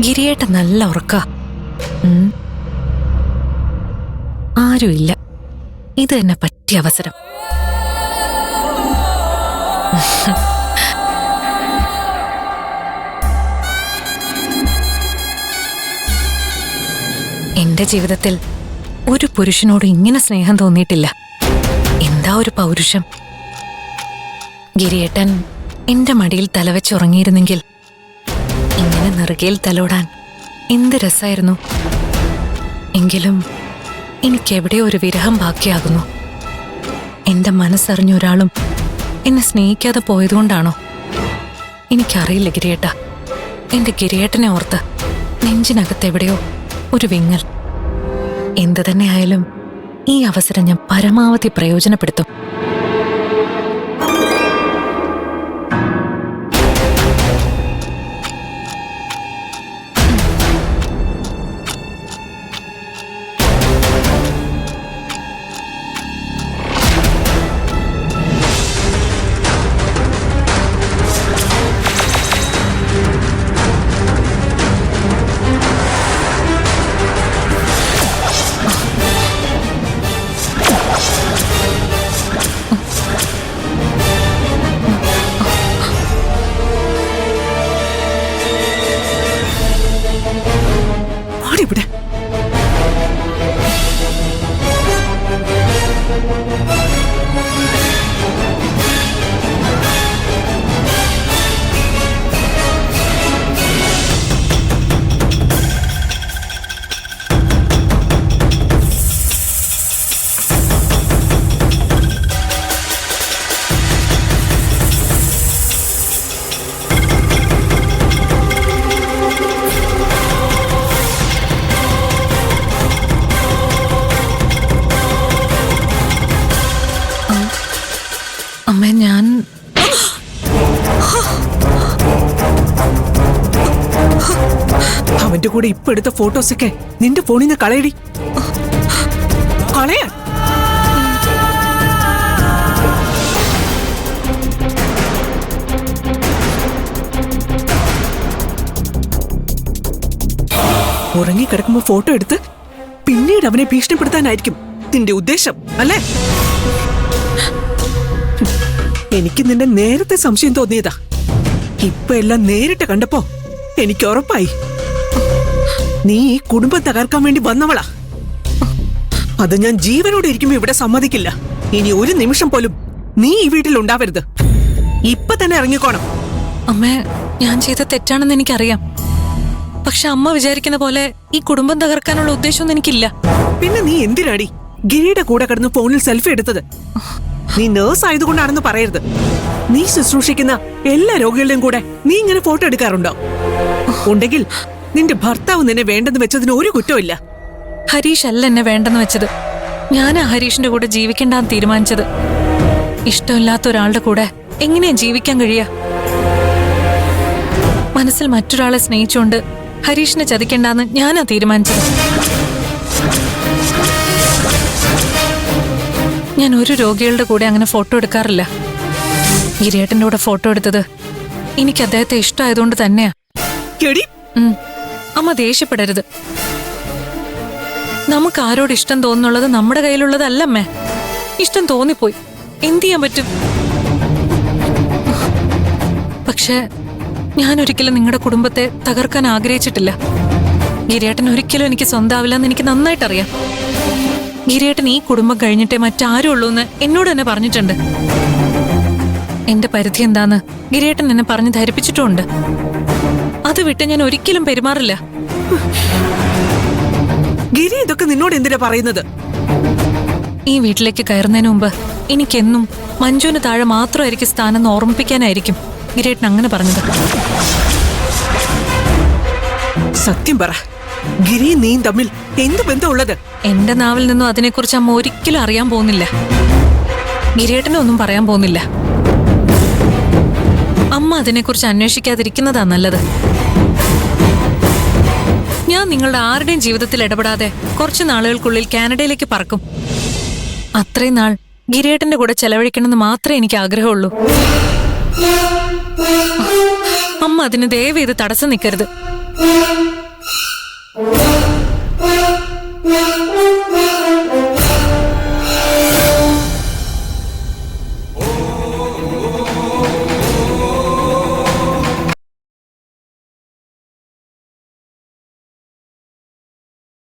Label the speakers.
Speaker 1: ഗിരിയേട്ട നല്ല ഉറക്ക. ആരുമില്ല. ഇത് തന്നെ പറ്റിയ അവസരം. എന്റെ ജീവിതത്തിൽ ഒരു പുരുഷനോട് ഇങ്ങനെ സ്നേഹം തോന്നിയിട്ടില്ല. എന്താ ഒരു പൗരുഷം! ഗിരിയേട്ടൻ എന്റെ മടിയിൽ തലവെച്ചുറങ്ങിയിരുന്നെങ്കിൽ ഇങ്ങനെ നെറുകയിൽ തലോടാൻ എന്ത് രസായിരുന്നു. എങ്കിലും എനിക്കെവിടെയോ ഒരു വിരഹം ബാക്കിയാകുന്നു. എന്റെ മനസ്സറിഞ്ഞ ഒരാളും എന്നെ സ്നേഹിക്കാതെ പോയതുകൊണ്ടാണോ? എനിക്കറിയില്ല ഗിരിയേട്ട. എന്റെ ഗിരിയേട്ടനെ ഓർത്ത് നെഞ്ചിനകത്തെവിടെയോ ഒരു വിങ്ങൽ. എന്തു തന്നെയായാലും ഈ അവസരം ഞാൻ പരമാവധി പ്രയോജനപ്പെടുത്തും.
Speaker 2: ഇവിടെ
Speaker 1: അമ്മ, ഞാൻ
Speaker 2: അവന്റെ കൂടെ ഇപ്പൊ എടുത്ത ഫോട്ടോസൊക്കെ നിന്റെ ഫോണിൽ നിന്ന് കളയടി. കളയാൻ ഉറങ്ങിക്കിടക്കുമ്പോ ഫോട്ടോ എടുത്ത് പിന്നീട് അവനെ ഭീഷണിപ്പെടുത്താനായിരിക്കും നിന്റെ ഉദ്ദേശം അല്ലേ? എനിക്ക് നിന്റെ നേരത്തെ സംശയം തോന്നിയതാ. ഇപ്പൊ എല്ലാം നേരിട്ട് കണ്ടപ്പോ എനിക്ക് ഉറപ്പായി നീ ഈ കുടുംബം തകർക്കാൻ വേണ്ടി വന്നവളാ. അത് ഞാൻ ജീവനോടെ ഇരിക്കുമ്പോ ഇവിടെ സമ്മതിക്കില്ല. ഇനി ഒരു നിമിഷം പോലും നീ ഈ വീട്ടിൽ ഉണ്ടാവരുത്. ഇപ്പൊ തന്നെ ഇറങ്ങിക്കോണം.
Speaker 1: അമ്മേ, ഞാൻ ചെയ്ത തെറ്റാണെന്ന് എനിക്കറിയാം. പക്ഷെ അമ്മ വിചാരിക്കുന്ന പോലെ ഈ കുടുംബം തകർക്കാനുള്ള ഉദ്ദേശമൊന്നും എനിക്കില്ല.
Speaker 2: പിന്നെ നീ എന്തിനാടി ഗിരിയുടെ കൂടെ കിടന്ന് ഫോണിൽ സെൽഫി എടുത്തത്? നീ നേഴ്സ് ആയതുകൊണ്ടാണെന്ന് പറയരുത്. നീ ശുശ്രൂഷിക്കുന്ന എല്ലാ രോഗികളുടെയും കൂടെ നീ ഇങ്ങനെ ഫോട്ടോ എടുക്കാറുണ്ടോ? ഉണ്ടെങ്കിൽ നിന്റെ ഭർത്താവ് നിന്നെ വേണ്ടെന്ന് വെച്ചതിന് ഒരു കുറ്റമില്ല.
Speaker 1: ഹരീഷ് അല്ല എന്നെ വേണ്ടെന്ന് വെച്ചത്. ഞാനാ ഹരീഷിന്റെ കൂടെ ജീവിക്കണ്ടെന്ന് തീരുമാനിച്ചത്. ഇഷ്ടമില്ലാത്ത ഒരാളുടെ കൂടെ എങ്ങനെയാ ജീവിക്കാൻ കഴിയാ? മനസ്സിൽ മറ്റൊരാളെ സ്നേഹിച്ചുകൊണ്ട് ഹരീഷിനെ ചതിക്കണ്ടെന്ന് ഞാനാ തീരുമാനിച്ചത്. ഞാൻ ഒരു രോഗികളുടെ കൂടെ അങ്ങനെ ഫോട്ടോ എടുക്കാറില്ല. ഗിരിയേട്ടന്റെ കൂടെ ഫോട്ടോ എടുത്തത് എനിക്ക് അദ്ദേഹത്തെ ഇഷ്ടമായതുകൊണ്ട് തന്നെയാ. അമ്മ ദേഷ്യപ്പെടരുത്. നമുക്ക് ആരോട് ഇഷ്ടം തോന്നുന്നുള്ളത് നമ്മുടെ കയ്യിലുള്ളതല്ലമ്മേ. ഇഷ്ടം തോന്നിപ്പോയി, എന്ത് ചെയ്യാൻ പറ്റും? പക്ഷെ ഞാൻ ഒരിക്കലും നിങ്ങളുടെ കുടുംബത്തെ തകർക്കാൻ ആഗ്രഹിച്ചിട്ടില്ല. ഗിരിയേട്ടൻ ഒരിക്കലും എനിക്ക് സ്വന്തമാവില്ലെന്ന് എനിക്ക് നന്നായിട്ടറിയാം. ഗിരിയേട്ടൻ ഈ കുടുംബം കഴിഞ്ഞിട്ടേ മറ്റാരും ഉള്ളൂ എന്ന് എന്നോട് തന്നെ പറഞ്ഞിട്ടുണ്ട്. എന്റെ പരിധി എന്താന്ന് ഗിരിയേട്ടൻ എന്നെ പറഞ്ഞ് ധരിപ്പിച്ചിട്ടുമുണ്ട്. അത് വിട്ട് ഞാൻ ഒരിക്കലും പെരുമാറില്ല.
Speaker 2: ഗിരി ഇതൊക്കെ നിന്നോട് എന്തിനാ പറയുന്നത്?
Speaker 1: ഈ വീട്ടിലേക്ക് കയറുന്നതിന് മുമ്പ് എനിക്കെന്നും മഞ്ജുവിന് താഴെ മാത്രമായിരിക്കും സ്ഥാനം ഓർമ്മിപ്പിക്കാനായിരിക്കും ഗിരിയേട്ടൻ അങ്ങനെ പറഞ്ഞത്.
Speaker 2: സത്യം പറ, ഗിരി നീയും തമ്മിൽ എന്ത് ബന്ധമുള്ളത്?
Speaker 1: എന്റെ നാവിൽ നിന്നും അതിനെക്കുറിച്ച് അമ്മ ഒരിക്കലും അറിയാൻ പോകുന്നില്ല. ഗിരിയേട്ടനൊന്നും പറയാൻ പോകുന്നില്ല. അമ്മ അതിനെക്കുറിച്ച് അന്വേഷിക്കാതിരിക്കുന്നതാ നല്ലത്. ഞാൻ നിങ്ങളുടെ ആരുടെയും ജീവിതത്തിൽ ഇടപെടാതെ കുറച്ചു നാളുകൾക്കുള്ളിൽ കാനഡയിലേക്ക് പറക്കും. അത്രയും നാൾ ഗിരിയേട്ടന്റെ കൂടെ ചെലവഴിക്കണമെന്ന് മാത്രമേ എനിക്ക് ആഗ്രഹമുള്ളൂ. അമ്മ അതിന് ദയവ് ചെയ്ത് തടസ്സം നിൽക്കരുത്.
Speaker 2: ആ